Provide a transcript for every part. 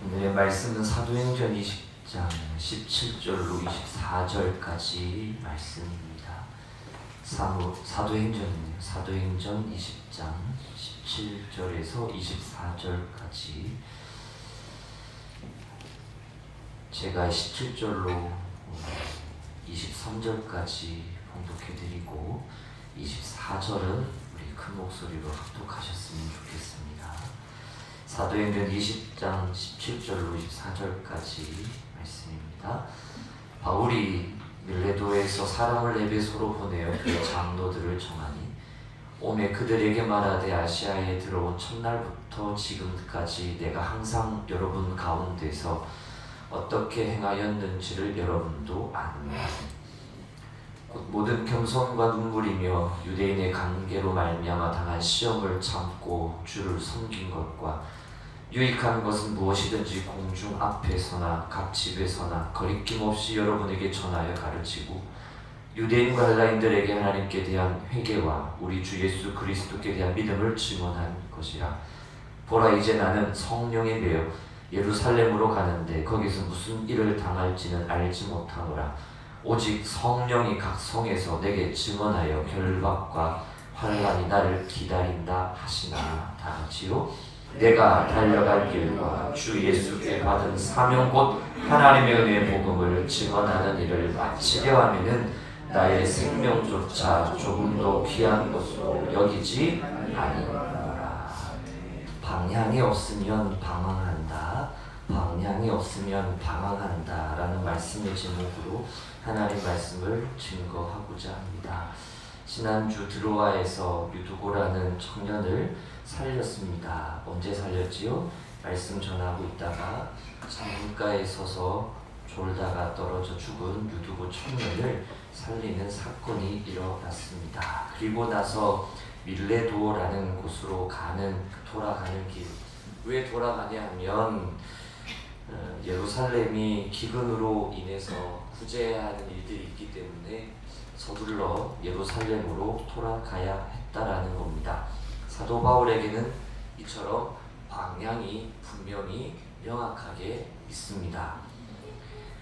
오늘의 말씀은 사도행전 20장 17절로 24절까지 말씀입니다. 사도행전이네요. 사도행전 20장 17절에서 24절까지 제가 17절로 23절까지 봉독해드리고 24절은 우리 큰 목소리로 합독하셨으면 좋겠습니다. 사도행전 20장 17절로 24절까지 말씀입니다. 바울이 밀레도에서 사람을 에베소로 보내어 그의 장로들을 정하니 오매 그들에게 말하되 아시아에 들어온 첫날부터 지금까지 내가 항상 여러분 가운데서 어떻게 행하였는지를 여러분도 아느니라. 곧 모든 겸손과 눈물이며 유대인의 관계로 말미암아 당한 시험을 참고 주를 섬긴 것과 유익한 것은 무엇이든지 공중 앞에서나 각 집에서나 거리낌 없이 여러분에게 전하여 가르치고 유대인과 헬라인들에게 하나님께 대한 회개와 우리 주 예수 그리스도께 대한 믿음을 증언한 것이라. 보라, 이제 나는 성령에 매여 예루살렘으로 가는데 거기서 무슨 일을 당할지는 알지 못하노라. 오직 성령이 각 성에서 내게 증언하여 결박과 환난이 나를 기다린다 하시나. 다 같이요. 내가 달려갈 길과 주 예수께 받은 사명 곧 하나님의 은혜의 복음을 증언하는 일을 마치려 하면은 나의 생명조차 조금도 귀한 것으로 여기지 아니하노라. 방향이 없으면 방황한다. 방향이 없으면 방황한다 라는 말씀의 제목으로 하나님 말씀을 증거하고자 합니다. 지난주 드로아에서 유두고라는 청년을 살렸습니다. 언제 살렸지요? 말씀 전하고 있다가 창문가에 서서 졸다가 떨어져 죽은 유두고 청년을 살리는 사건이 일어났습니다. 그리고 나서 밀레도라는 곳으로 돌아가는 길. 왜 돌아가냐 하면 예루살렘이 기근으로 인해서 구제해야 하는 일들이 있기 때문에 서둘러 예루살렘으로 돌아가야 했다라는 겁니다. 사도 바울에게는 이처럼 방향이 분명히 명확하게 있습니다.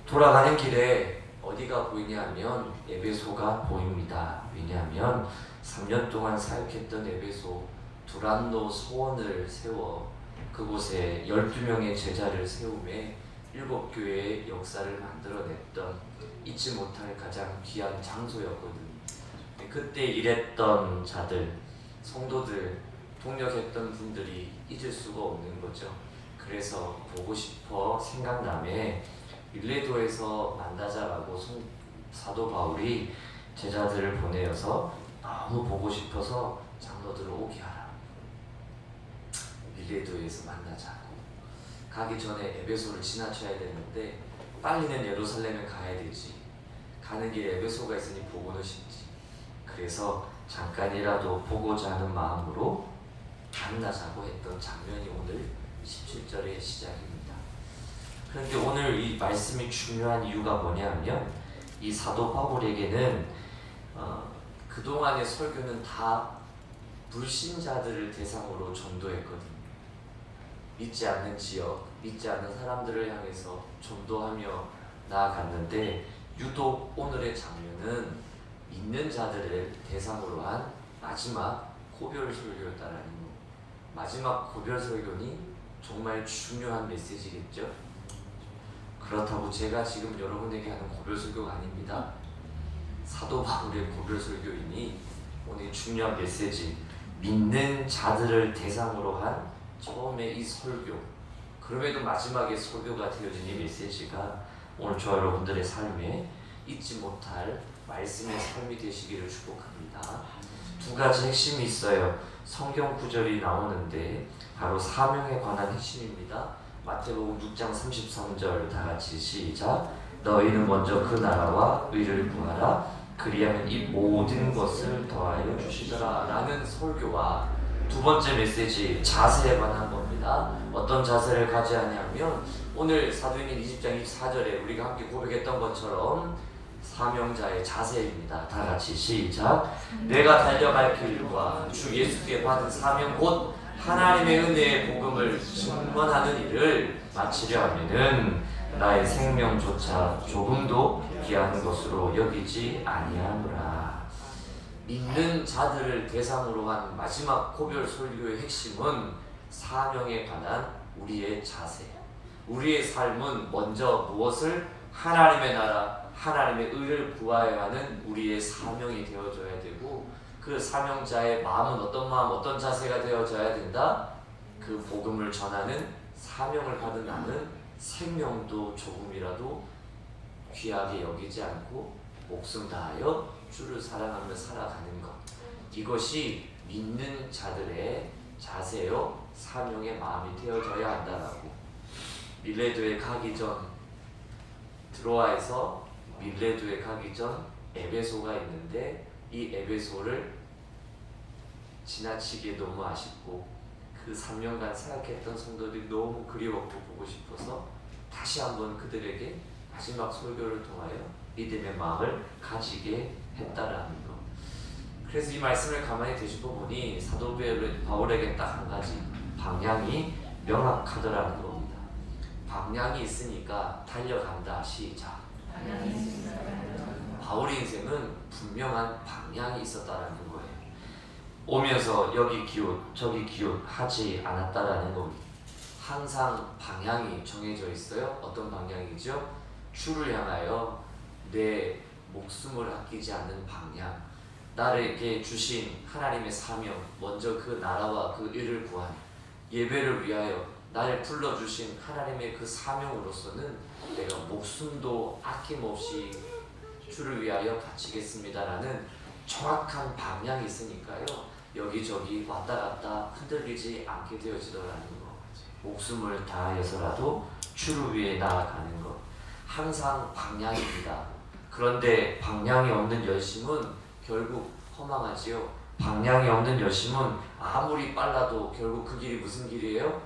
돌아가는 길에 어디가 보이냐 하면 에베소가 보입니다. 왜냐하면 3년 동안 사역했던 에베소 두란노 소원을 세워 그곳에 12명의 제자를 세우며 7교회의 역사를 만들어냈던 잊지 못할 가장 귀한 장소였거든요. 그때 일했던 자들, 성도들, 동력했던 분들이 잊을 수가 없는 거죠. 그래서 보고 싶어 생각나매 밀레도에서 만나자라고 사도 바울이 제자들을 보내어서 너무 보고 싶어서 장로들을 오게 하라. 밀레도에서 만나자고. 가기 전에 에베소를 지나쳐야 되는데 빨리는 예루살렘에 가야 되지. 가는 길에 에베소가 있으니 보고는 싶지. 그래서 잠깐이라도 보고자 하는 마음으로 만나자고 했던 장면이 오늘 17절의 시작입니다. 그런데 오늘 이 말씀이 중요한 이유가 뭐냐면 이 사도 바울에게는 그동안의 설교는 다 불신자들을 대상으로 전도했거든요. 믿지 않는 지역, 믿지 않는 사람들을 향해서 전도하며 나아갔는데 유독 오늘의 장면은 믿는 자들을 대상으로 한 마지막 고별 설교였다라는 거. 마지막 고별 설교니 정말 중요한 메시지겠죠? 그렇다고 제가 지금 여러분에게 하는 고별 설교가 아닙니다. 사도 바울의 고별 설교이니 오늘 중요한 메시지, 믿는 자들을 대상으로 한 처음에 이 설교, 그럼에도 마지막에 설교가 되어진 이 메시지가 오늘 저와 여러분들의 삶에 잊지 못할 말씀의 삶이 되시기를 축복합니다. 두 가지 핵심이 있어요. 성경 구절이 나오는데 바로 사명에 관한 핵심입니다. 마태복음 6장 33절 다 같이 시작. 너희는 먼저 그 나라와 의를 구하라. 그리하면 이 모든 것을 더하여 주시더라 라는 설교와 두 번째 메시지, 자세에 관한 겁니다. 어떤 자세를 가져야 하냐면 오늘 사도행전 20장 24절에 우리가 함께 고백했던 것처럼 사명자의 자세입니다. 다 같이 시작. 내가 달려갈 길과 주 예수께 받은 사명 곧 하나님의 은혜의 복음을 증언하는 일을 마치려 하면은 나의 생명조차 조금도 귀한 것으로 여기지 아니하노라. 믿는 자들을 대상으로 한 마지막 고별 설교의 핵심은 사명에 관한 우리의 자세. 우리의 삶은 먼저 무엇을? 하나님의 나라, 하나님의 의를 구하여야 하는 우리의 사명이 되어져야 되고, 그 사명자의 마음은 어떤 마음, 어떤 자세가 되어져야 된다? 그 복음을 전하는 사명을 받은 나는 생명도 조금이라도 귀하게 여기지 않고 목숨 다하여 주를 사랑하며 살아가는 것. 이것이 믿는 자들의 자세요, 사명의 마음이 되어져야 한다라고. 밀레도에 가기 전, 드로아에서 밀레도에 가기 전 에베소가 있는데, 이 에베소를 지나치게 너무 아쉽고 그 3년간 사역했던 성도들이 너무 그리웠고 보고 싶어서 다시 한번 그들에게 마지막 설교를 통하여 믿음의 마음을 가지게 했다라는 것. 그래서 이 말씀을 가만히 되짚어 보니 사도 바울에게 딱 한 가지 방향이 명확하더라는 겁니다. 방향이 있으니까 달려간다. 시작. 바울의 인생은 분명한 방향이 있었다라는 거예요. 오면서 여기 기웃 저기 기웃 하지 않았다라는 겁니다. 항상 방향이 정해져 있어요. 어떤 방향이죠? 주를 향하여 내 목숨을 아끼지 않는 방향, 나에게 주신 하나님의 사명, 먼저 그 나라와 그 일을 구한 예배를 위하여 나를 불러주신 하나님의 그 사명으로서는 내가 목숨도 아낌없이 주를 위하여 바치겠습니다라는 정확한 방향이 있으니까요, 여기저기 왔다 갔다 흔들리지 않게 되어지더라는 거. 목숨을 다하여서라도 주를 위해 나아가는 것, 항상 방향입니다. 그런데 방향이 없는 열심은 결국 허망하지요. 방향이 없는 열심은 아무리 빨라도 결국 그 길이 무슨 길이에요?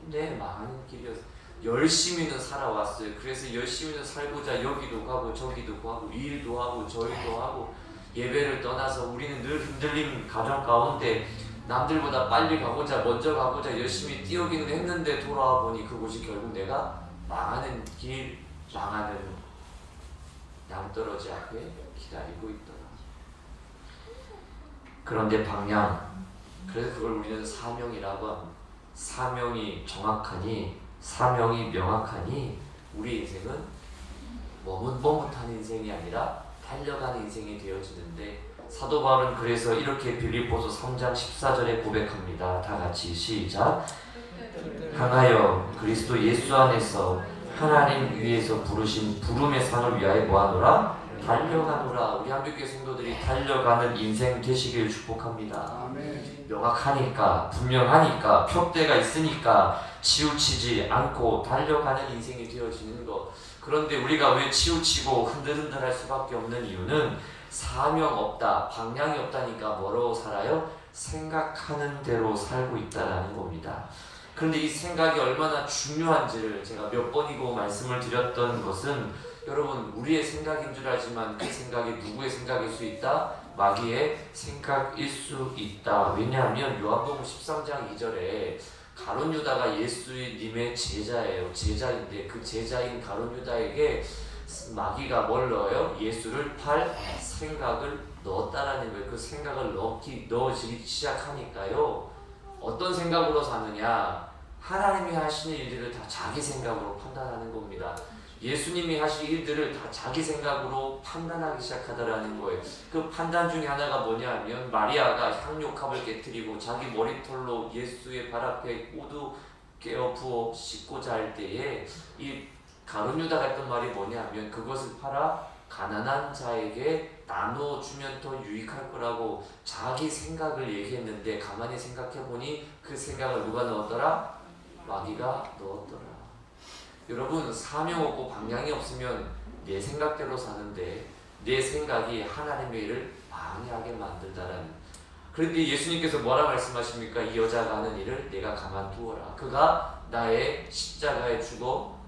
네, 망하는 길이었어요. 열심히는 살아왔어요. 그래서 열심히는 살고자 여기도 가고 저기도 가고 이 일도 하고 저 일도 하고, 예배를 떠나서 우리는 늘 흔들림 가정 가운데 남들보다 빨리 가고자 먼저 가고자 열심히 뛰어기는 했는데 돌아와 보니 그곳이 결국 내가 망하는 길, 망하는 낭떠러지 앞에 기다리고 있더라. 그런데 방향, 그래서 그걸 우리는 사명이라고 합니다. 사명이 정확하니, 사명이 명확하니 우리 인생은 머뭇머뭇한 인생이 아니라 달려가는 인생이 되어지는데, 사도 바울은 그래서 이렇게 빌립보서 3장 14절에 고백합니다. 다 같이 시작. 향하여 그리스도 예수 안에서 하나님 위에서 부르신 부름의 상을 위하여 뭐하노라? 달려가노라. 우리 한국교회 성도들이 달려가는 인생 되시길 축복합니다. 아멘. 명확하니까, 분명하니까, 표대가 있으니까 치우치지 않고 달려가는 인생이 되어지는 것. 그런데 우리가 왜 치우치고 흔들흔들할 수밖에 없는 이유는 사명 없다, 방향이 없다니까 뭐로 살아요? 생각하는 대로 살고 있다라는 겁니다. 그런데 이 생각이 얼마나 중요한지를 제가 몇 번이고 말씀을 드렸던 것은, 여러분, 우리의 생각인 줄 알지만 그 생각이 누구의 생각일 수 있다? 마귀의 생각일 수 있다. 왜냐하면 요한복음 13장 2절에 가룟 유다가 예수님의 제자예요. 제자인데 그 제자인 가룟 유다에게 마귀가 뭘 넣어요? 예수를 팔 생각을 넣었다라는 거예요. 그 생각을 넣어지기 시작하니까요, 어떤 생각으로 사느냐? 하나님이 하시는 일들을 다 자기 생각으로 판단하는 겁니다. 예수님이 하실 일들을 다 자기 생각으로 판단하기 시작하더라는 거예요. 그 판단 중에 하나가 뭐냐 하면, 마리아가 향료컵을 깨뜨리고 자기 머리털로 예수의 발 앞에 우두 깨어 부어 씻고자 할 때에 이 가룟 유다가 했던 말이 뭐냐 하면, 그것을 팔아 가난한 자에게 나누어 주면 더 유익할 거라고 자기 생각을 얘기했는데, 가만히 생각해 보니 그 생각을 누가 넣었더라? 마귀가 넣었더라. 여러분, 사명 없고 방향이 없으면 내 생각대로 사는데 내 생각이 하나님의 일을 방해하게 만들다라는. 그런데 예수님께서 뭐라 말씀하십니까? 이 여자가 하는 일을 내가 가만두어라. 그가 나의 십자가에 죽어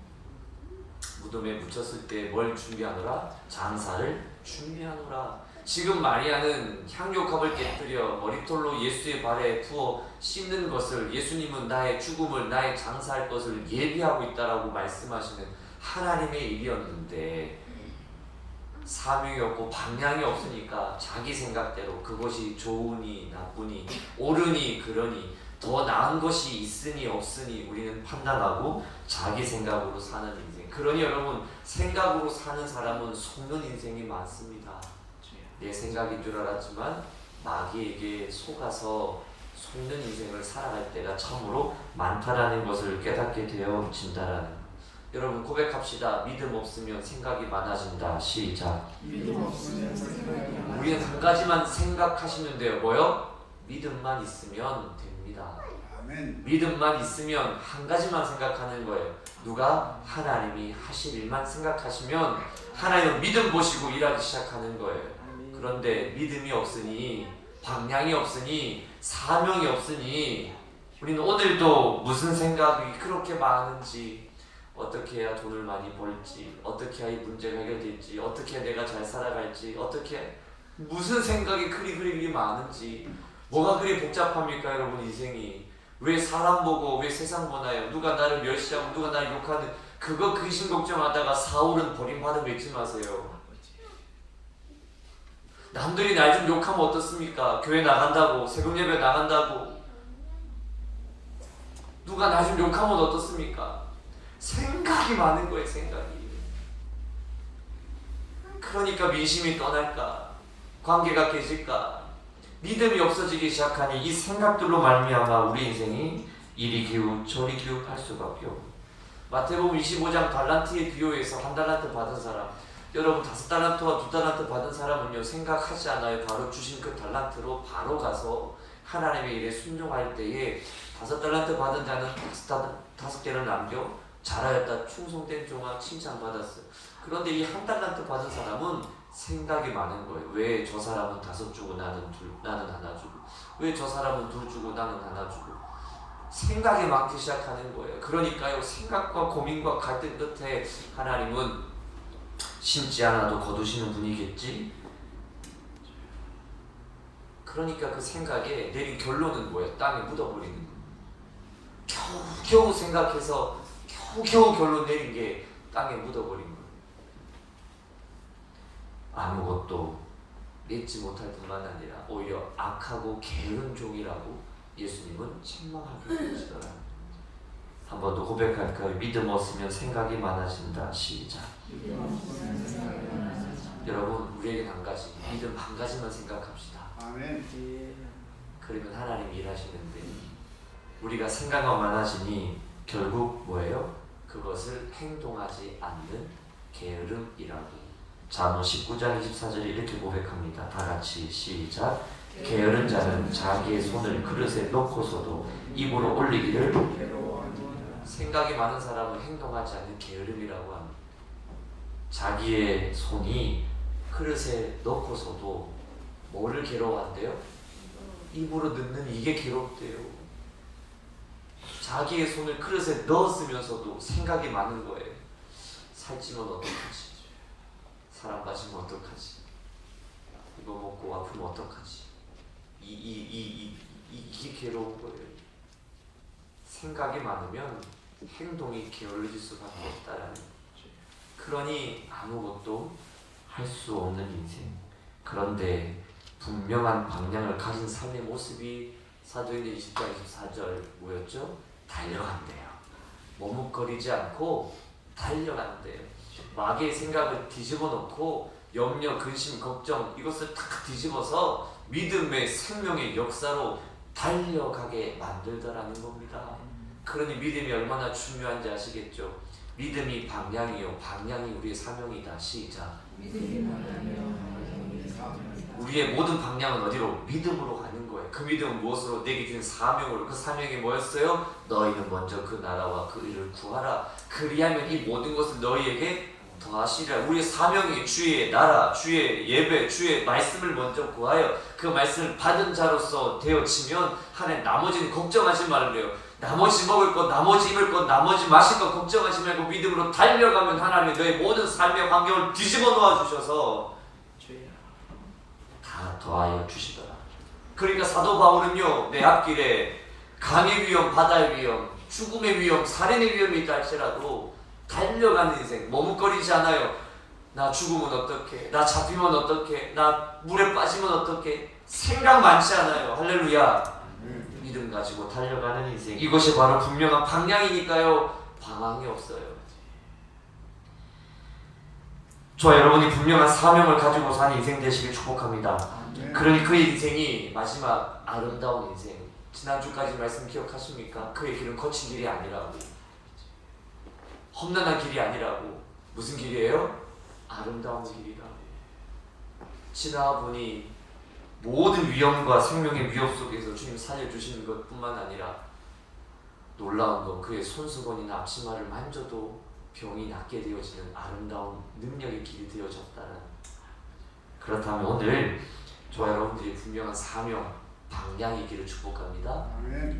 무덤에 묻혔을 때 뭘 준비하노라? 장사를 준비하노라. 지금 마리아는 향료컵을 깨뜨려 머리털로 예수의 발에 부어 씻는 것을, 예수님은 나의 죽음을, 나의 장사할 것을 예비하고 있다라고 말씀하시는 하나님의 일이었는데, 사명이 없고 방향이 없으니까 자기 생각대로 그것이 좋으니 나쁘니 옳으니 그러니 더 나은 것이 있으니 없으니 우리는 판단하고 자기 생각으로 사는 인생. 그러니 여러분, 생각으로 사는 사람은 속는 인생이 많습니다. 내 생각인 줄 알았지만 마귀에게 속아서 속는 인생을 살아갈 때가 참으로 많다라는 것을 깨닫게 되어진다라는. 여러분 고백합시다. 믿음 없으면 생각이 많아진다. 시작. 믿음 없으면 생각이 많아진다. 우리는 한 가지만 생각하시면 돼요. 뭐요? 믿음만 있으면 됩니다. 아멘. 믿음만 있으면 한 가지만 생각하는 거예요. 누가? 하나님이 하실 일만 생각하시면 하나님은 믿음 보시고 일하기 시작하는 거예요. 그런데 믿음이 없으니, 방향이 없으니, 사명이 없으니 우리는 오늘도 무슨 생각이 그렇게 많은지, 어떻게 해야 돈을 많이 벌지, 어떻게 해야 이 문제가 해결될지, 어떻게 해야 내가 잘 살아갈지, 어떻게, 무슨 생각이 그리 많은지, 뭐가 그리 복잡합니까 여러분 인생이. 왜 사람 보고 왜 세상 보나요? 누가 나를 멸시하고 누가 나를 욕하는 그거 근심 걱정하다가 사울은 버림받은 거 잊지 마세요. 남들이 날 좀 욕하면 어떻습니까? 교회 나간다고, 새벽 예배 나간다고 누가 날 좀 욕하면 어떻습니까? 생각이 많은 거예요. 생각이. 그러니까 민심이 떠날까? 관계가 깨질까? 믿음이 없어지기 시작하니 이 생각들로 말미암아 우리 인생이 이리 기웃 저리 기웃할 수밖에 없고. 마태복음 25장 달란트의 비유에서 한 달란트 받은 사람, 여러분 5달란트와 2달란트 받은 사람은요 생각하지 않아요. 바로 주신 그 달란트로 바로 가서 하나님의 일에 순종할 때에 5달란트 받은 자는 5개를 남겨 잘하였다 충성된 종아 칭찬받았어요. 그런데 이 1달란트 받은 사람은 생각이 많은 거예요. 왜 저 사람은 5 주고 나는 하나 주고, 왜 저 사람은 2 주고 나는 하나 주고, 생각이 많기 시작하는 거예요. 그러니까요 생각과 고민과 갈등 끝에 하나님은 심지 않아도 거두시는 분이겠지. 그러니까 그 생각에 내린 결론은 뭐예요? 땅에 묻어버리는 거예요. 겨우 생각해서 겨우 결론 내린 게 땅에 묻어버린 거예요. 아무것도 맺지 못할 뿐만 아니라 오히려 악하고 게으른 종이라고 예수님은 책망하게 되시더라. 한 번 더 고백할까요? 믿음 없으면 생각이 많아진다. 시작. 여러분 우리에겐 한 가지, 믿음 한 가지만 생각합시다. 아멘. 그러면 하나님이 일하시는데 우리가 생각이 많아지니 결국 뭐예요? 그것을 행동하지 않는 게으름이라고. 잠언 19장 24절에 이렇게 고백합니다. 다 같이 시작. 게으른 자는 자기의 손을 그릇에 넣고서도 입으로 올리기를. 생각이 많은 사람은 행동하지 않는 게으름이라고 합니다. 자기의 손이 그릇에 넣고서도 뭐를 괴로워한대요? 입으로 넣는 이게 괴롭대요. 자기의 손을 그릇에 넣었으면서도 생각이 많은 거예요. 살찌면 어떡하지? 사람 빠지면 어떡하지? 이거 먹고 아프면 어떡하지? 이게 괴로운 거예요. 생각이 많으면 행동이 게을러질 수밖에 없다라는 거죠. 그러니 아무것도 할 수 없는 인생. 그런데 분명한 방향을 가진 삶의 모습이 사도행전 20장 24절 뭐였죠? 달려간대요. 머뭇거리지 않고 달려간대요. 마귀의 생각을 뒤집어 놓고 염려, 근심, 걱정 이것을 다 뒤집어서 믿음의 생명의 역사로 달려가게 만들더라는 겁니다. 그러니 믿음이 얼마나 중요한지 아시겠죠? 믿음이 방향이요, 방향이 우리의 사명이다. 시작. 믿음이 방향이요, 사명이다. 우리의 모든 방향은 어디로? 믿음으로 가는 거예요. 그 믿음은 무엇으로? 내게 주는 사명으로. 그 사명이 뭐였어요? 너희는 먼저 그 나라와 그 일을 구하라. 그리하면 이 모든 것을 너희에게 더하시리라. 우리의 사명이 주의 나라, 주의 예배, 주의 말씀을 먼저 구하여 그 말씀을 받은 자로서 되어지면 하나님 나머지는 걱정하지 말래요. 나머지 먹을 것, 나머지 입을 것, 나머지 마실 것 걱정하지 말고 믿음으로 달려가면 하나님 너의 모든 삶의 환경을 뒤집어 놓아 주셔서 다 더하여 주시더라. 그러니까 사도 바울은요, 내 앞길에 강의 위험, 바다의 위험, 죽음의 위험, 살인의 위험이 있다 할지라도 달려가는 인생, 머뭇거리지 않아요. 나 죽으면 어떡해? 나 잡히면 어떡해? 나 물에 빠지면 어떡해? 생각 많지 않아요. 할렐루야. 믿음 가지고 달려가는 인생, 이것이 바로 분명한 방향이니까요, 방황이 없어요. 저와 여러분이 분명한 사명을 가지고 사는 인생 되시길 축복합니다. 그러니 그 인생이 마지막 아름다운 인생, 지난주까지 말씀 기억하십니까? 그의 길은 거친 길이 아니라고, 험난한 길이 아니라고. 무슨 길이에요? 아름다운 길이라고. 지나보니 모든 위험과 생명의 위협 속에서 주님 살려주시는 것뿐만 아니라 놀라운 건 그의 손수건이나 앞치마를 만져도 병이 낫게 되어지는 아름다운 능력의 길이 되어졌다는. 그렇다면 오늘 저와 여러분들이 분명한 사명, 방향의 길을 축복합니다.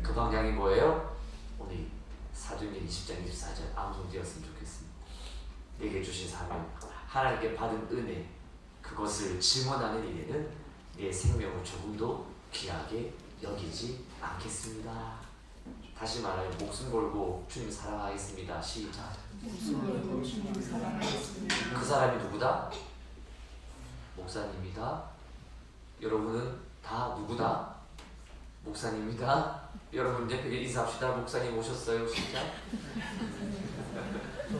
그 방향이 뭐예요? 오늘 사도행전 20장 24절 암송되었으면 좋겠습니다. 내게 주신 사명, 하나님께 받은 은혜, 그것을 증언하는 일에는 내 생명을 조금도 귀하게 여기지 않겠습니다. 다시 말하여 목숨 걸고 주님 사랑하겠습니다. 시작. 그 사람이 누구다? 목사님이다. 여러분은 다 누구다? 목사님이다. 여러분 옆에 인사합시다. 목사님 오셨어요. 시작.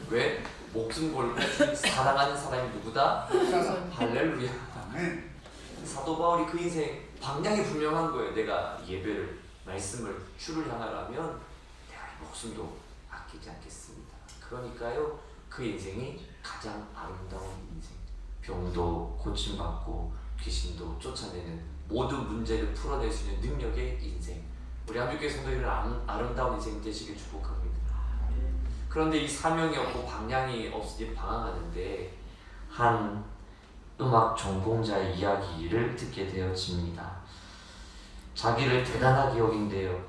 왜? 목숨 걸고 사랑하는 사람이 누구다? 할렐루야. 사도 바울이 그 인생 방향이 분명한 거예요. 내가 예배를, 말씀을, 주를 향하라면 내가 목숨도 아끼지 않겠습니다. 그러니까요, 그 인생이 가장 아름다운 인생. 병도 고침받고 귀신도 쫓아내는 모든 문제를 풀어낼 수 있는 능력의 인생. 우리 한국교회 성도들은 아름다운 인생 되시길 축복합니다. 그런데 이 사명이 없고 방향이 없으니 방황하는데 한 음악 전공자의 이야기를 듣게 되어집니다. 자기를 대단하게 여긴대요.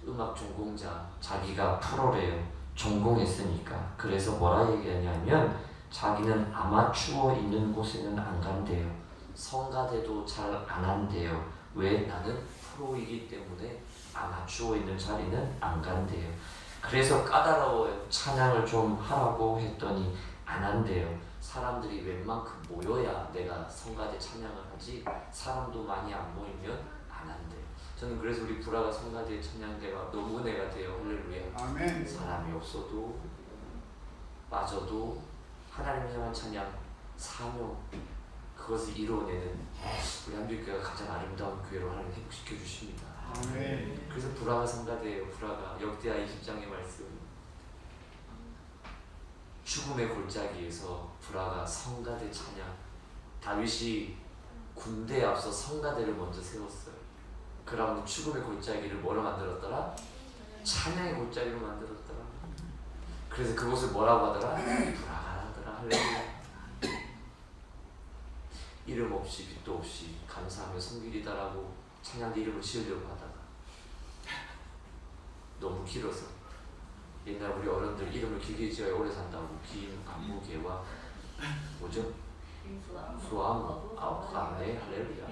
음악 전공자, 자기가 프로래요. 전공했으니까. 그래서 뭐라 얘기하냐면 자기는 아마추어 있는 곳에는 안 간대요. 성가대도 잘 안 한대요. 왜? 나는 프로이기 때문에 아마추어 있는 자리는 안 간대요. 그래서 까다로워요. 찬양을 좀 하라고 했더니 안 한대요. 사람들이 웬만큼 모여야 내가 성가대 찬양을 하지, 사람도 많이 안 모이면 안 한대요. 저는 그래서 우리 불화가 성가대 찬양대가 너무 은혜가 돼요. 할렐루야. 아멘. 사람이 없어도 빠져도 하나님을 향한 찬양, 사명, 그것을 이루어내는 우리 한국교회가 가장 아름다운 교회로 하나님 회복시켜 주십니다. 아멘. 그래서 불화가 성가대예요. 불화가 역대하 20장의 말씀, 죽음의 골짜기에서 불화가 성가대 찬양. 다윗이 군대에 앞서 성가대를 먼저 세웠어요. 그러면 죽음의 골짜기를 뭐로 만들었더라? 찬양의 골짜기로 만들었더라. 그래서 그곳을 뭐라고 하더라? 불화가 하더라. 할렐루야. 이름 없이 빛도 없이 감사하며 성길이다라고 찬양대 이름을 지으려고 하다가 너무 길어서, 옛날 우리 어른들 이름을 길게 지어야 오래 산다고 김안무개와 뭐죠? 수아무, 아우카네, 할렐루야.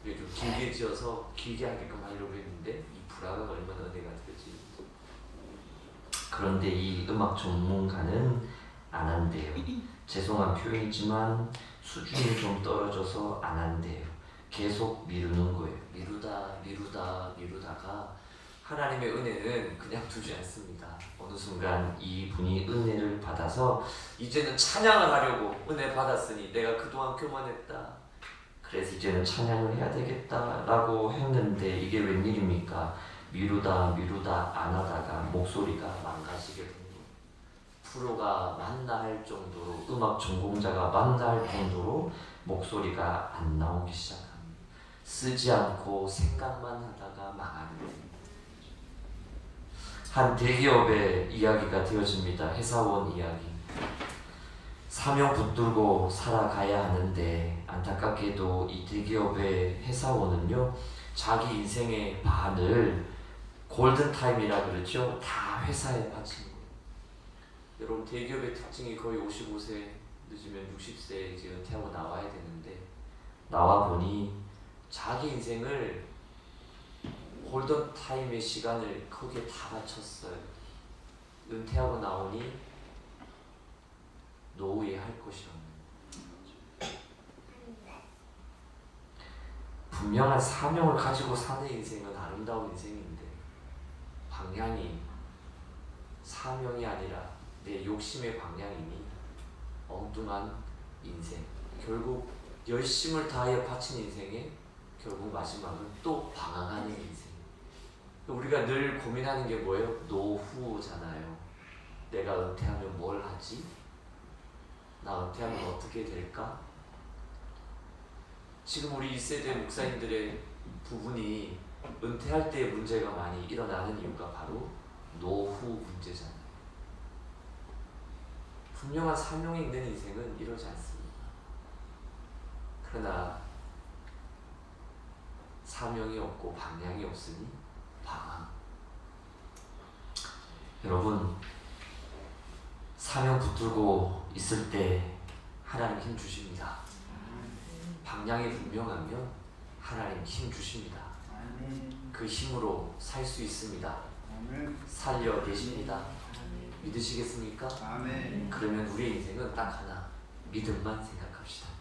이게 좀 길게 지어서 길게 하게끔 하려고 했는데 이 불화가 얼마나 은혜가 되지. 그런데 이 음악 전문가는 안 한대요. 죄송한 표현이지만 수준이 좀 떨어져서 안 한대요. 계속 미루는 거예요. 미루다가 하나님의 은혜는 그냥 두지 않습니다. 어느 순간 이분이 은혜를 받아서 이제는 찬양을 하려고, 은혜 받았으니 내가 그동안 교만했다, 그래서 이제는 찬양을 해야 되겠다라고 했는데 이게 웬일입니까? 미루다 안 하다가 목소리가 망가지게 된 거예요. 프로가 맞나 할 정도로, 음악 전공자가 맞나 할 정도로 목소리가 안 나오기 시작합니다. 쓰지 않고 생각만 하다가 망하는 거예요. 한 대기업의 이야기가 되어집니다. 회사원 이야기. 사명 붙들고 살아가야 하는데 안타깝게도 이 대기업의 회사원은요, 자기 인생의 반을, 골든타임이라 그러죠, 다 회사에 바친 거예요. 여러분, 대기업의 특징이 거의 55세 늦으면 60세에 이제 은퇴하고 나와야 되는데 나와 보니 자기 인생을 골든 타임의 시간을 거기에 다 바쳤어요. 은퇴하고 나오니 노후에 할 것이 없는, 분명한 사명을 가지고 사는 인생은 아름다운 인생인데 방향이 사명이 아니라 내 욕심의 방향이니 엉뚱한 인생, 결국 열심을 다하여 바친 인생에 결국 마지막은 또 방황하는 인생. 우리가 늘 고민하는 게 뭐예요? 노후잖아요. 내가 은퇴하면 뭘 하지? 나 은퇴하면 어떻게 될까? 지금 우리 1세대 목사님들의 부분이 은퇴할 때 문제가 많이 일어나는 이유가 바로 노후 문제잖아요. 분명한 사명이 있는 인생은 이러지 않습니다. 그러나 사명이 없고 방향이 없으니 방황. 여러분, 사명 붙들고 있을 때 하나님 힘 주십니다. 방향이 분명하면 하나님 힘 주십니다. 그 힘으로 살 수 있습니다. 살려내십니다. 믿으시겠습니까? 그러면 우리의 인생은 딱 하나, 믿음만 생각합시다.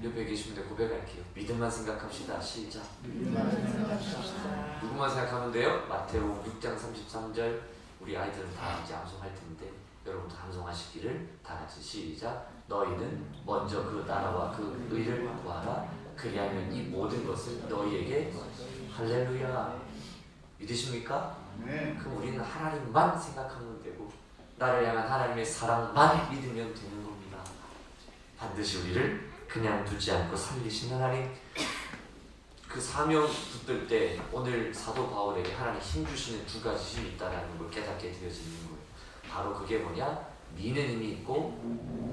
옆에 계신 분들 고백할게요. 믿음만 생각합시다. 시작. 누구만 생각하면 돼요? 마태복음 6장 33절. 우리 아이들은 다 이제 암송할 텐데 여러분도 암송하시기를 다 같이 시작. 너희는 먼저 그 나라와 그 의를 구하라. 그리하면 이 모든 것을 너희에게, 할렐루야. 믿으십니까? 그럼 우리는 하나님만 생각하면 되고 나를 향한 하나님의 사랑만 믿으면 되는 겁니다. 반드시 우리를 그냥 두지 않고 살리신 하나님, 그 사명 붙들 때 오늘 사도 바울에게 하나님 힘 주시는 두 가지 힘이 있다는 걸 깨닫게 되어지는 거예요. 바로 그게 뭐냐? 미는 힘이 있고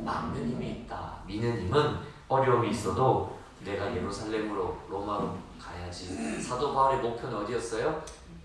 막는 힘이 있다. 미는 힘은 어려움이 있어도 내가 예루살렘으로 로마로 가야지. 사도 바울의 목표는 어디였어요?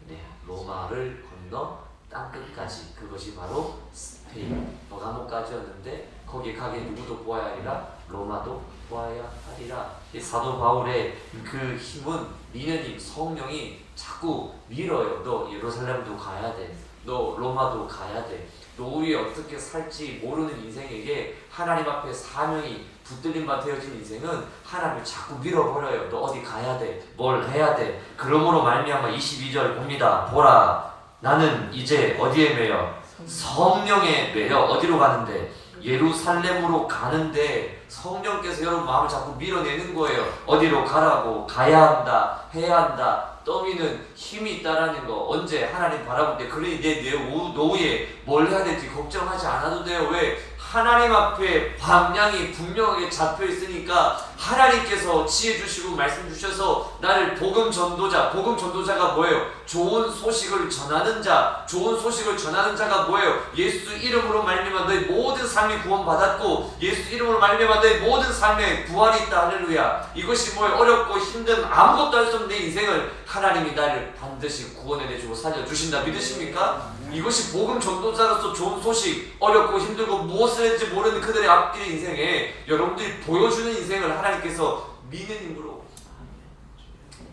네, 로마를 건너 땅끝까지. 그것이 바로 스페인 버가모까지였는데 거기에 가게 누구도 보아야 하리라, 로마도 보아야 하리라. 이 사도 바울의 그 힘은 미는 힘, 성령이 자꾸 밀어요. 너 예루살렘도 가야 돼. 너 로마도 가야 돼. 노후에 어떻게 살지 모르는 인생에게 하나님 앞에 사명이 붙들림 바 되어진 인생은 하나님을 자꾸 밀어버려요. 너 어디 가야 돼. 뭘 해야 돼. 그러므로 말미암아 22절 봅니다. 보라, 나는 이제 어디에 매여? 성령에 매여. 어디로 가는데? 예루살렘으로 가는데 성령께서 여러분 마음을 자꾸 밀어내는 거예요. 어디로 가라고? 가야 한다. 해야 한다. 떠미는 힘이 있다라는 거. 언제? 하나님 바라볼 때. 그러니 내 노후에 뭘 해야 될지 걱정하지 않아도 돼요. 왜? 하나님 앞에 방향이 분명하게 잡혀 있으니까 하나님께서 지혜 주시고 말씀 주셔서 나를 복음 전도자, 복음 전도자가 뭐예요? 좋은 소식을 전하는 자, 좋은 소식을 전하는 자가 뭐예요? 예수 이름으로 말미암아 너희 모든 삶이 구원받았고 예수 이름으로 말미암아 너희 모든 삶에 부활이 있다. 할렐루야. 이것이 뭐예요? 어렵고 힘든 아무것도 할 수 없는 내 인생을 하나님이 나를 반드시 구원해내주고 살려주신다. 믿으십니까? 이것이 복음 전도자로서 좋은 소식, 어렵고 힘들고 무엇을 했는지 모르는 그들의 앞길의 인생에 여러분들이 보여주는 인생을 하나님께서 미는 힘으로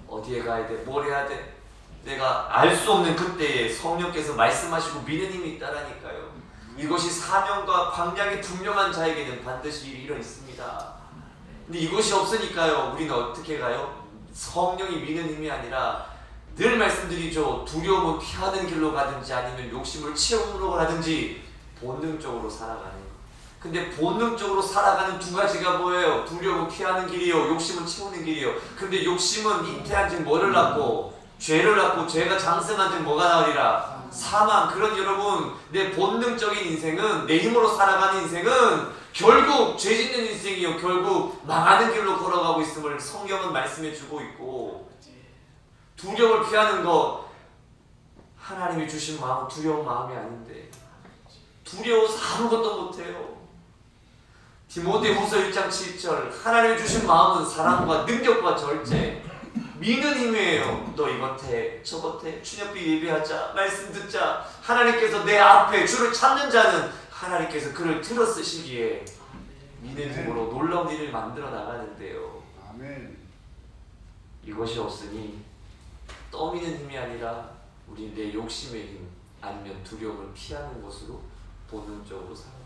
어디에 가야 돼? 뭘 해야 돼? 내가 알 수 없는 그때에 성령께서 말씀하시고 미는 힘이 있다라니까요. 이것이 사명과 방향이 분명한 자에게는 반드시 일이 있습니다. 근데 이것이 없으니까요. 우리는 어떻게 가요? 성령이 미는 힘이 아니라 늘 말씀드리죠. 두려움은 피하는 길로 가든지 아니면 욕심을 채움으로 가든지 본능적으로 살아가는 거. 근데 본능적으로 살아가는 두 가지가 뭐예요? 두려움은 피하는 길이요, 욕심은 채우는 길이요. 근데 욕심은 잉태한 즉 뭐를 낳고? 죄를 낳고 죄가 장성한 즉 뭐가 나으리라? 사망. 그런 여러분, 내 본능적인 인생은, 내 힘으로 살아가는 인생은 결국 죄 짓는 인생이요, 결국 망하는 길로 걸어가고 있음을 성경은 말씀해주고 있고, 두려움을 피하는 것, 하나님이 주신 마음은 두려운 마음이 아닌데 두려워서 아무것도 못해요. 디모데후서 1장 7절, 하나님이 주신 마음은 사랑과 능력과 절제, 미는 힘이에요. 너 이것 해, 저것 해, 주녁비 예배하자, 말씀 듣자. 하나님께서 내 앞에 주를 찾는 자는 하나님께서 그를 들어 쓰시기에 미는 힘으로 놀라운 일을 만들어 나가는데요. 아멘. 이것이 없으니 떠미는 힘이 아니라 우리 내 욕심의 힘 아니면 두려움을 피하는 것으로 본능적으로 살아간다.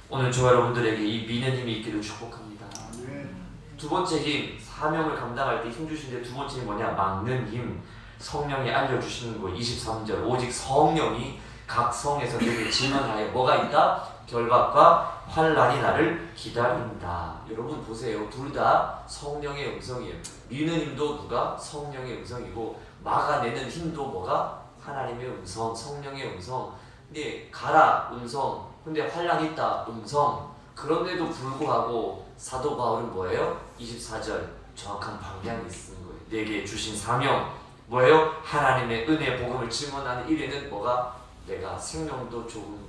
오늘 저와 여러분들에게 이 미는 힘이 있기를 축복합니다. 아멘. 두 번째 힘, 사명을 감당할 때 힘 주신데 두 번째 힘이 뭐냐? 막는 힘. 성령이 알려주시는 거 23절 오직 성령이 각 성에서 내게 증언하여 뭐가 있다? 결박과 환란이 나를 기다린다. 여러분 보세요. 둘 다 성령의 음성이에요. 미는 힘도 누가? 성령의 음성이고 막아내는 힘도 뭐가? 하나님의 음성, 성령의 음성. 근데 가라 음성. 근데 환란이 있다 음성. 그런데도 불구하고 사도 바울은 뭐예요? 24절 정확한 방향이 있는 거예요. 내게 주신 사명 뭐예요? 하나님의 은혜 복음을 증언하는 일에는 뭐가? 내가 생명도 조금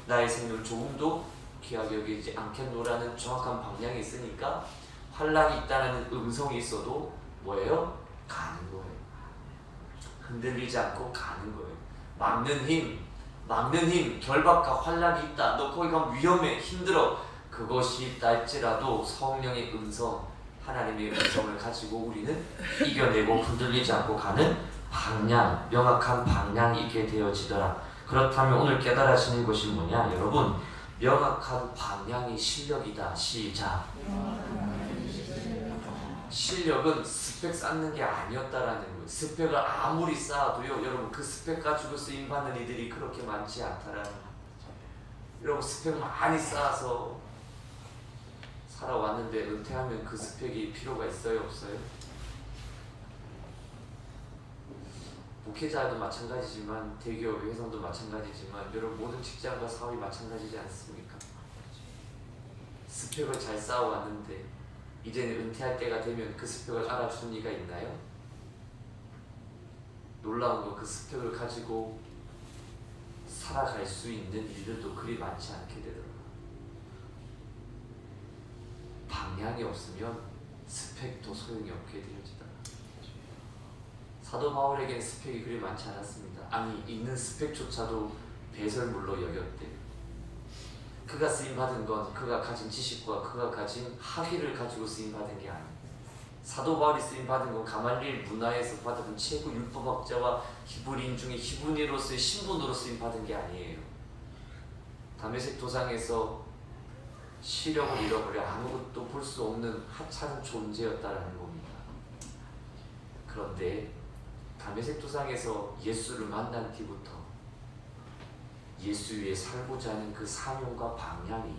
나의 생명을 조금도 귀하게 여기지 않겠노라는 정확한 방향이 있으니까 환란이 있다는 음성이 있어도 뭐예요? 가는 거예요. 흔들리지 않고 가는 거예요. 막는 힘, 결박과 환란이 있다. 너 거기 가면 위험해, 힘들어. 그것이 있다 할지라도 성령의 음성, 하나님의 음성을 가지고 우리는 이겨내고 흔들리지 않고 가는 방향, 명확한 방향이 있게 되어지더라. 그렇다면 오늘 깨달아지는 것이 뭐냐? 여러분, 명확한 방향이 실력이다. 시작. 실력은 스펙 쌓는 게 아니었다라는 거예요. 스펙을 아무리 쌓아도요, 여러분 그 스펙 가지고 쓰임받는 이들이 그렇게 많지 않다라는 거예요. 여러분 스펙 많이 쌓아서 살아왔는데 은퇴하면 그 스펙이 필요가 있어요? 없어요? 목회자도 마찬가지지만 대기업 회사도 마찬가지지만 여러분 모든 직장과 사업이 마찬가지지 않습니까? 스펙을 잘 쌓아왔는데 이제는 은퇴할 때가 되면 그 스펙을 알아주는 이가 있나요? 놀라운 거 그 스펙을 가지고 살아갈 수 있는 일들도 그리 많지 않게 되더라고요. 방향이 없으면 스펙도 소용이 없게 되어지더라. 사도 바울에게는 스펙이 그리 많지 않았습니다. 아니 있는 스펙조차도 배설물로 여겼대. 그가 쓰임받은 건 그가 가진 지식과 그가 가진 학위를 가지고 쓰임받은 게 아니에요. 사도 바울이 쓰임받은 건 가말리엘 문화에서 받은 최고 율법학자와 히브리인 중에 히브리로서의 신분으로 쓰임받은 게 아니에요. 다메섹 도상에서 시력을 잃어버려 아무것도 볼 수 없는 하찮은 존재였다라는 겁니다. 그런데 다메섹 도상에서 예수를 만난 뒤부터 예수 위에 살고자 하는 그 사명과 방향이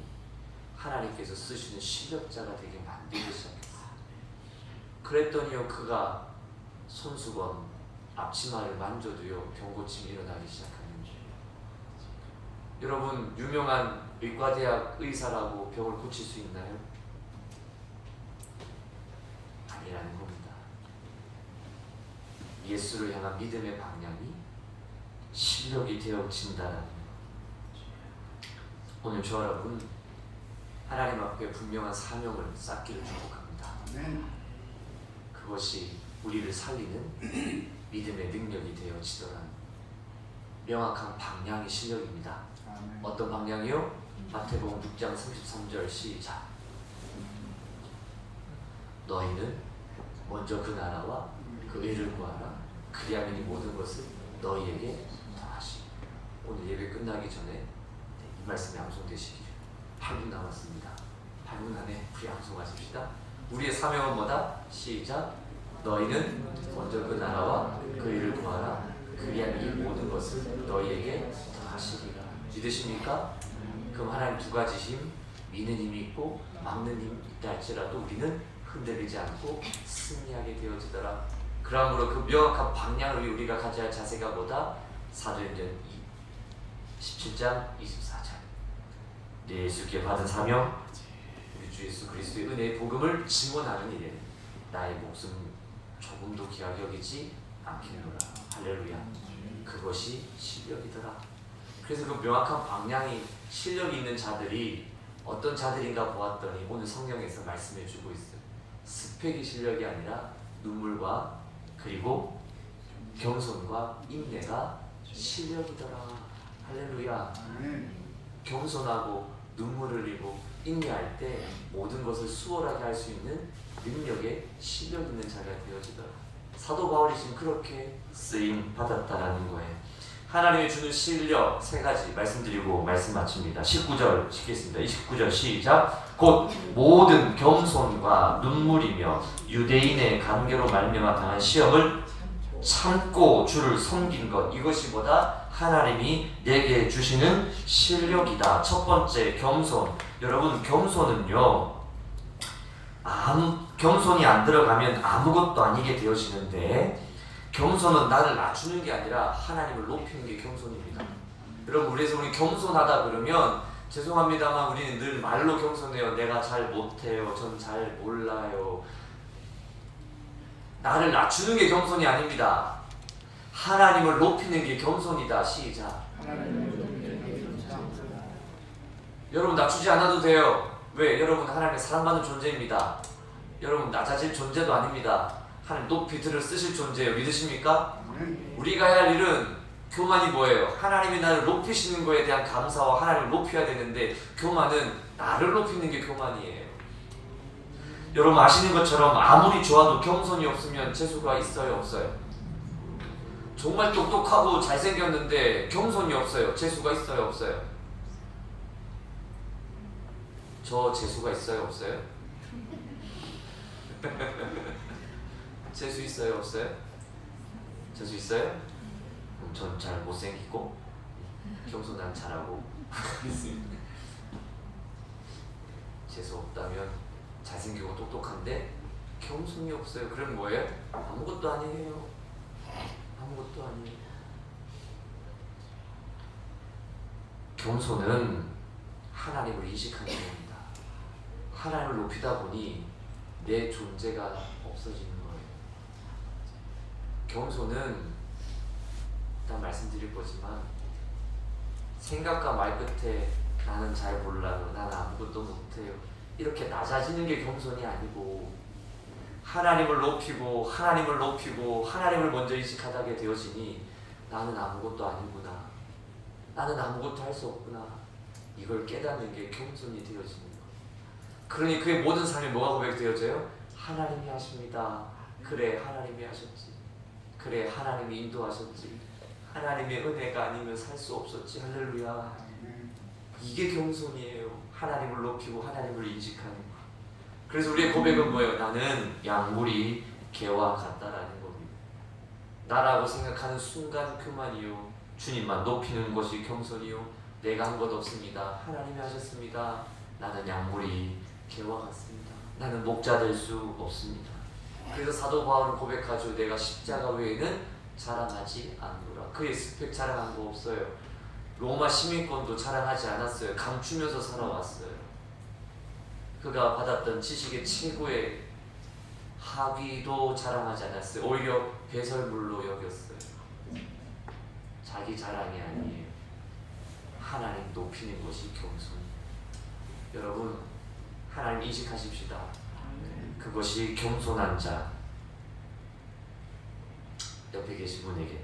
하나님께서 쓰시는 실력자가 되게 만들기 시작했어요. 그랬더니요 그가 손수건 앞치마를 만져도요 병고침이 일어나기 시작하는 거예요. 여러분 유명한 의과대학 의사라고 병을 고칠 수 있나요? 아니라는 겁니다. 예수를 향한 믿음의 방향이 실력이 되어진다는 거예요. 오늘 저 여러분 하나님 앞에 분명한 사명을 쌓기를 축복합니다. 아멘. 그것이 우리를 살리는 믿음의 능력이 되어지더라는 명확한 방향이 실력입니다. 아멘. 어떤 방향이요? 마태복음 6장 33절 시작. 너희는 먼저 그 나라와 그 의를 구하라. 그리하면 이 모든 것을 너희에게 더하시리. 오늘 예배 끝나기 전에 이 말씀이 암송되시기를. 8분 남았습니다. 8분 안에 우리 암송하십시다. 우리의 사명은 뭐다? 시작. 너희는 먼저 그 나라와 그 일을 구하라. 그리하면 이 모든 것을 너희에게 더하시리라. 믿으십니까? 그럼 하나님 두 가지 힘, 미는 힘이 있고 막는 힘이 있다 할지라도 우리는 흔들리지 않고 승리하게 되어지더라. 그러므로 그 명확한 방향을 우리가 가져야 할 자세가 뭐다? 사도행전 17장 24절. 내 예수께 받은 사명, 우리 주 예수 그리스도의 은혜의 복음을 증언하는 일에 나의 목숨 조금도 귀하게 여기지 않겠노라. 할렐루야. 그것이 실력이더라. 그래서 그 명확한 방향이 실력이 있는 자들이 어떤 자들인가 보았더니 오늘 성경에서 말씀해주고 있어요. 스펙이 실력이 아니라 눈물과 그리고 겸손과 인내가 실력이더라. 할렐루야. 아멘. 겸손하고 눈물을 흘리고 인내할 때 모든 것을 수월하게 할 수 있는 능력에 실력 있는 자가 되어지더라. 사도 바울이 지금 그렇게 쓰임 받았다라는 거예요. 하나님이 주는 실력 세 가지 말씀드리고 말씀 마칩니다. 19절 읽겠습니다. 29절 시작. 곧 모든 겸손과 눈물이며 유대인의 관계로 말미암아 당한 시험을 참고 주를 섬긴 것, 이것이 뭐다? 하나님이 내게 주시는 실력이다. 첫 번째 겸손. 여러분, 겸손은요, 겸손이 안 들어가면 아무것도 아니게 되어지는데, 겸손은 나를 낮추는 게 아니라 하나님을 높이는 게 겸손입니다. 여러분, 그래서 우리 겸손하다 그러면 죄송합니다만 우리는 늘 말로 겸손해요. 내가 잘 못해요. 전 잘 몰라요. 나를 낮추는 게 겸손이 아닙니다. 하나님을 높이는 게 겸손이다. 시작. 여러분, 낮추지 않아도 돼요. 왜? 여러분, 하나님의 사랑받는 존재입니다. 여러분, 낮아질 존재도 아닙니다. 하나님 높이 들을 쓰실 존재예요. 믿으십니까? 우리가 해야 할 일은 교만이 뭐예요? 하나님이 나를 높이시는 거에 대한 감사와 하나님을 높여야 되는데, 교만은 나를 높이는 게 교만이에요. 여러분 아시는 것처럼 아무리 좋아도 겸손이 없으면 재수가 있어요, 없어요? 정말 똑똑하고 잘생겼는데 겸손이 없어요. 재수가 있어요, 없어요? 저 재수가 있어요, 없어요? 재수 있어요, 없어요? 재수 있어요? 그럼 전 잘 못생기고 겸손한 잘하고 재수 없다면 잘생기고 똑똑한데 겸손이 없어요. 그럼 뭐예요? 아무것도 아니에요. 아무것도 아니에요. 겸손은 하나님을 인식하는 겁니다. 하나님을 높이다 보니 내 존재가 없어지는 거예요. 겸손은 일단 말씀드릴 거지만 생각과 말 끝에 나는 잘 몰라요, 나는 아무것도 못해요, 이렇게 낮아지는 게 겸손이 아니고 하나님을 높이고 하나님을 높이고 하나님을 먼저 인식하게 되어지니 나는 아무것도 아니구나, 나는 아무것도 할 수 없구나, 이걸 깨닫는 게 겸손이 되어지는 거예요. 그러니 그의 모든 삶이 뭐가 고백되어져요? 하나님이 하십니다. 그래, 하나님이 하셨지. 그래, 하나님이 인도하셨지. 하나님의 은혜가 아니면 살 수 없었지. 할렐루야. 이게 겸손이에요. 하나님을 높이고 하나님을 인식하는 거. 그래서 우리의 고백은 뭐예요? 나는 양물이 개와 같다라는 겁니다. 나라고 생각하는 순간 교만이요, 주님만 높이는 것이 겸손이요, 내가 한 것 없습니다. 하나님이 하셨습니다. 나는 양물이 개와 같습니다. 나는 목자 될 수 없습니다. 그래서 사도 바울은 고백하죠. 내가 십자가 외에는 자랑하지 않노라. 그의 스펙 자랑한 거 없어요. 로마 시민권도 자랑하지 않았어요. 감추면서 살아왔어요. 그가 받았던 지식의 최고의 학위도 자랑하지 않았어요. 오히려 배설물로 여겼어요. 자기 자랑이 아니에요. 하나님 높이는 것이 겸손이에요. 여러분, 하나님 인식하십시다. 그것이 겸손한 자. 옆에 계신 분에게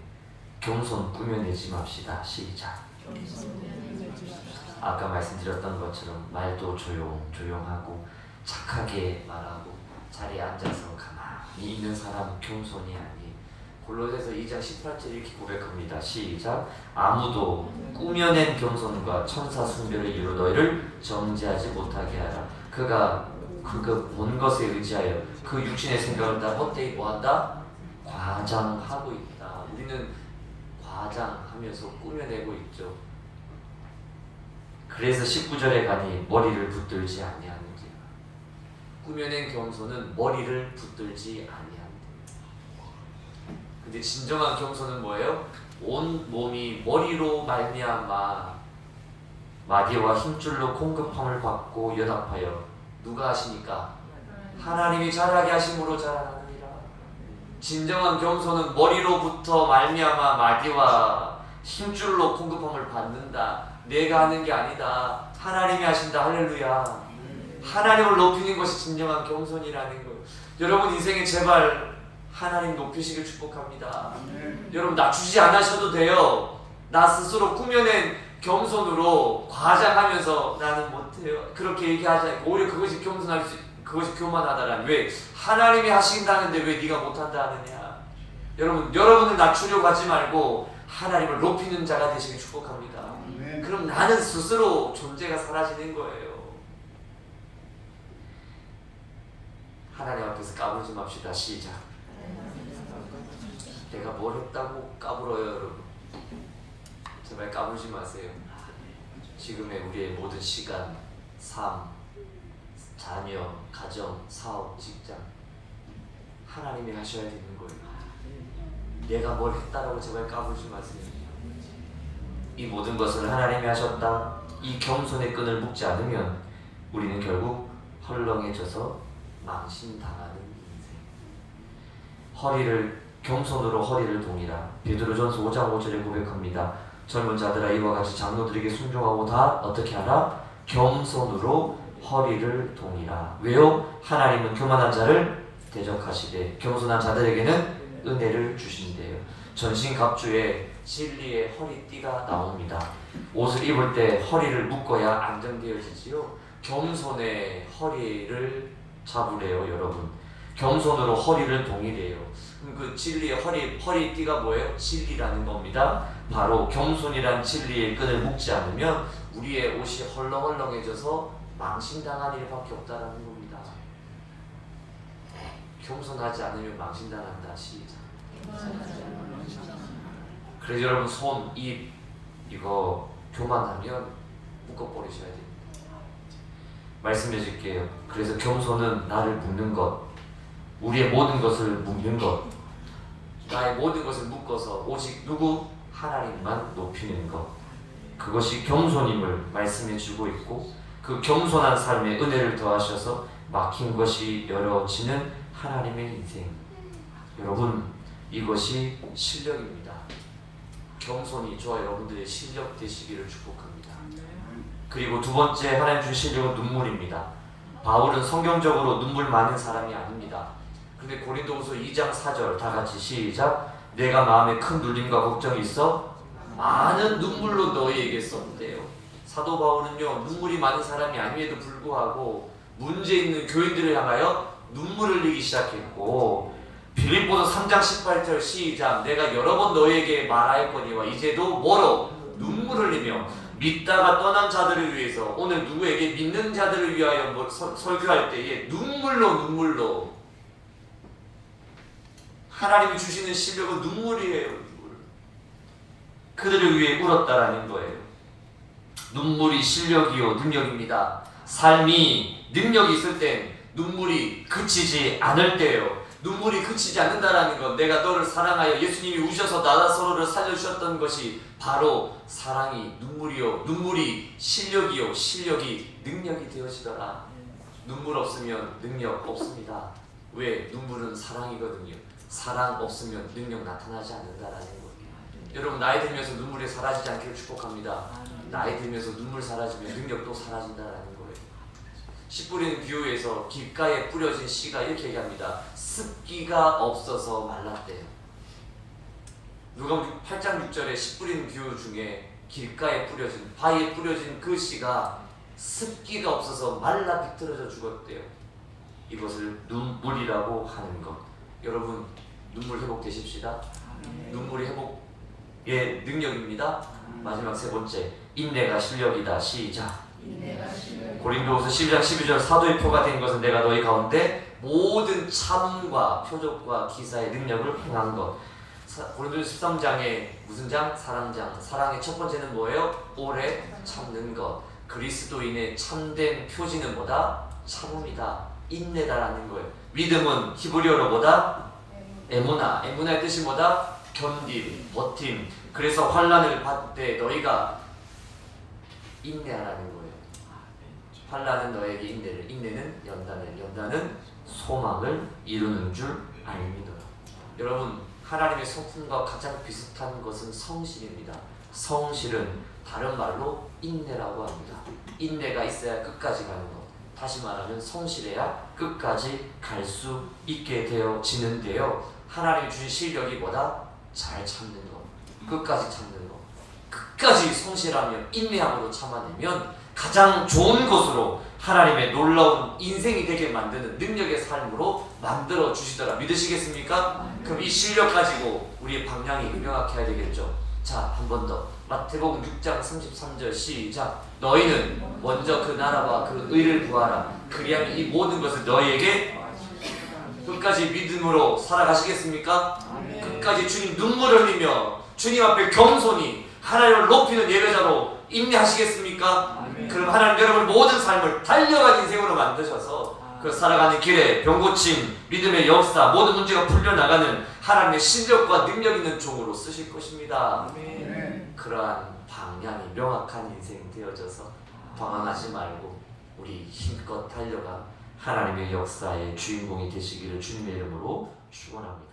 겸손 꾸며내지 맙시다. 시작. 아까 말씀드렸던 것처럼 말도 조용하고 착하게 말하고 자리에 앉아서 가만히 있는 사람 겸손이 아니에요. 골로새서 2장 18절 이렇게 고백합니다. 시작. 아무도 꾸며낸 겸손과 천사 숭배를 이루 너희를 정죄하지 못하게 하라. 그가 본 것에 의지하여 그 육신의 생각을 다 헛되이 뭐한다? 과장하고 있다. 우리는 과장하면서 꾸며내고 있죠. 그래서 19절에 가니 머리를 붙들지 아니하는지. 꾸며낸 겸손은 머리를 붙들지 아니한다. 근데 진정한 겸손은 뭐예요? 온 몸이 머리로 말미암아 마디와 힘줄로 공급함을 받고 연합하여 누가 하시니까? 하나님이 잘하게 하심으로 자라나느니라. 진정한 겸손은 머리로부터 말미암아 마디와 힘줄로 공급함을 받는다. 내가 하는 게 아니다. 하나님이 하신다. 할렐루야. 하나님을 높이는 것이 진정한 겸손이라는 거예요. 여러분 인생에 제발 하나님 높이시길 축복합니다. 여러분 낮추지 않으셔도 돼요. 나 스스로 꾸며낸 겸손으로 과장하면서 나는 못해요 그렇게 얘기하지 않고 오히려 그것이 그것이 교만하다라는 왜 하나님이 하신다는데 왜 네가 못한다 하느냐. 여러분을 낮추려고 하지 말고 하나님을 높이는 자가 되시길 축복합니다. 아멘. 그럼 나는 스스로 존재가 사라지는 거예요. 하나님 앞에서 까불지 맙시다. 시작. 내가 뭘 했다고 까불어요 여러분. 제발 까불지 마세요. 지금의 우리의 모든 시간, 삶, 자녀, 가정, 사업, 직장 하나님이 하셔야 되는 거예요. 내가 뭘 했다라고 제발 까불지 마세요. 이 모든 것을 하나님이 하셨다. 이 겸손의 끈을 묶지 않으면 우리는 결국 헐렁해져서 망신당하는 인생. 겸손으로 허리를 동이라. 베드로전서 5장 5절에 고백합니다. 젊은 자들아 이와 같이 장로들에게 순종하고 다 어떻게 하라? 겸손으로 허리를 동이라. 왜요? 하나님은 교만한 자를 대적하시되 겸손한 자들에게는 은혜를 주신대요. 전신갑주에 진리의 허리띠가 나옵니다. 옷을 입을 때 허리를 묶어야 안정되어지지요. 겸손의 허리를 잡으래요 여러분. 겸손으로 허리를 동이래요. 그 진리의 허리띠가 뭐예요? 진리라는 겁니다. 바로 겸손이란 진리의 끈을 묶지 않으면 우리의 옷이 헐렁헐렁해져서 망신당할 일밖에 없다라는 겁니다. 겸손하지 않으면 망신당한다. 시작. 그래서 여러분 손, 입 이거 교만하면 묶어버리셔야 됩니다. 말씀해 줄게요. 그래서 겸손은 나를 묶는 것, 우리의 모든 것을 묶는 것, 나의 모든 것을 묶어서 오직 누구? 하나님만 높이는 것, 그것이 겸손임을 말씀해 주고 있고 그 겸손한 삶에 은혜를 더하셔서 막힌 것이 열어지는 하나님의 인생. 여러분 이것이 실력입니다. 겸손이 저와 여러분들의 실력 되시기를 축복합니다. 그리고 두 번째 하나님 주신 실력은 눈물입니다. 바울은 성경적으로 눈물 많은 사람이 아닙니다. 근데 고린도후서 2장 4절 다 같이 시작. 내가 마음에 큰 눌림과 걱정이 있어 많은 눈물로 너희에게 썼대요. 사도 바울은요 눈물이 많은 사람이 아님에도 불구하고 문제 있는 교인들을 향하여 눈물을 흘리기 시작했고, 빌립보서 3장 18절 시작. 내가 여러 번 너희에게 말하였거니와 이제도 뭐로 눈물을 흘리며 믿다가 떠난 자들을 위해서 오늘 누구에게 믿는 자들을 위하여 설교할 때에 눈물로 하나님이 주시는 실력은 눈물이에요. 눈물. 그들을 위해 울었다라는 거예요. 눈물이 실력이요 능력입니다. 삶이 능력이 있을 땐 눈물이 그치지 않을 때예요. 눈물이 그치지 않는다라는 건 내가 너를 사랑하여 예수님이 우셔서 나와 서로를 살려주셨던 것이 바로 사랑이 눈물이요 눈물이 실력이요 실력이 능력이 되어지더라. 눈물 없으면 능력 없습니다. 왜? 눈물은 사랑이거든요. 사랑 없으면 능력 나타나지 않는다라는 거예요. 여러분 나이 들면서 눈물이 사라지지 않기를 축복합니다. 나이 들면서 눈물 사라지면 능력도 사라진다라는 거예요. 씨 뿌리는 비유에서 길가에 뿌려진 씨가 이렇게 얘기합니다. 습기가 없어서 말랐대요. 누가복음 8장 6절에 씨 뿌리는 비유 중에 길가에 뿌려진 바위에 뿌려진 그 씨가 습기가 없어서 말라 비틀어져 죽었대요. 이것을 눈물이라고 하는 것. 여러분 눈물 회복되십시다. 눈물이 회복의 능력입니다. 마지막 세 번째 인내가 실력이다. 시작. 고린도후서 12장 12절 사도의 표가 된 것은 내가 너희 가운데 모든 참음과 표적과 기사의 능력을 행한 것. 고린도후서 13장에 무슨 장? 사랑장. 사랑의 첫 번째는 뭐예요? 오래 참는 것. 그리스도인의 참된 표지는 뭐다? 참음이다. 인내다라는 거예요. 믿음은 히브리어로 뭐다? 에무나. 에무나의 뜻이 뭐다? 견딤, 버팀. 그래서 환난을 받을 때 너희가 인내하라는 거예요. 환난은 너에게 인내를, 인내는 연단을, 연단은 소망을 이루는 줄 알미더라. 여러분 하나님의 성품과 가장 비슷한 것은 성실입니다. 성실은 다른 말로 인내라고 합니다. 인내가 있어야 끝까지 가는 것. 다시 말하면 성실해야 끝까지 갈 수 있게 되어지는데요. 하나님이 주신 실력이 뭐다? 잘 참는 것, 끝까지 참는 것. 끝까지 성실하며 인내함으로 참아내면 가장 좋은 것으로 하나님의 놀라운 인생이 되게 만드는 능력의 삶으로 만들어 주시더라. 믿으시겠습니까? 그럼 이 실력 가지고 우리의 방향이 명확해야 되겠죠. 자, 한 번 더 마태복음 6장 33절 시작. 너희는 먼저 그 나라와 그 의를 구하라. 그리하면 이 모든 것을 너희에게 끝까지 믿음으로 살아가시겠습니까? 끝까지 주님 눈물 흘리며 주님 앞에 겸손히 하나님을 높이는 예배자로 인내하시겠습니까? 그럼 하나님 여러분 모든 삶을 달려간 인생으로 만드셔서 그 살아가는 길에 병고침, 믿음의 역사, 모든 문제가 풀려나가는 하나님의 실력과 능력 있는 종으로 쓰실 것입니다. 그러한 방향이 명확한 인생 되어져서 방황하지 말고 우리 힘껏 달려가 하나님의 역사의 주인공이 되시기를 주님의 이름으로 축원합니다.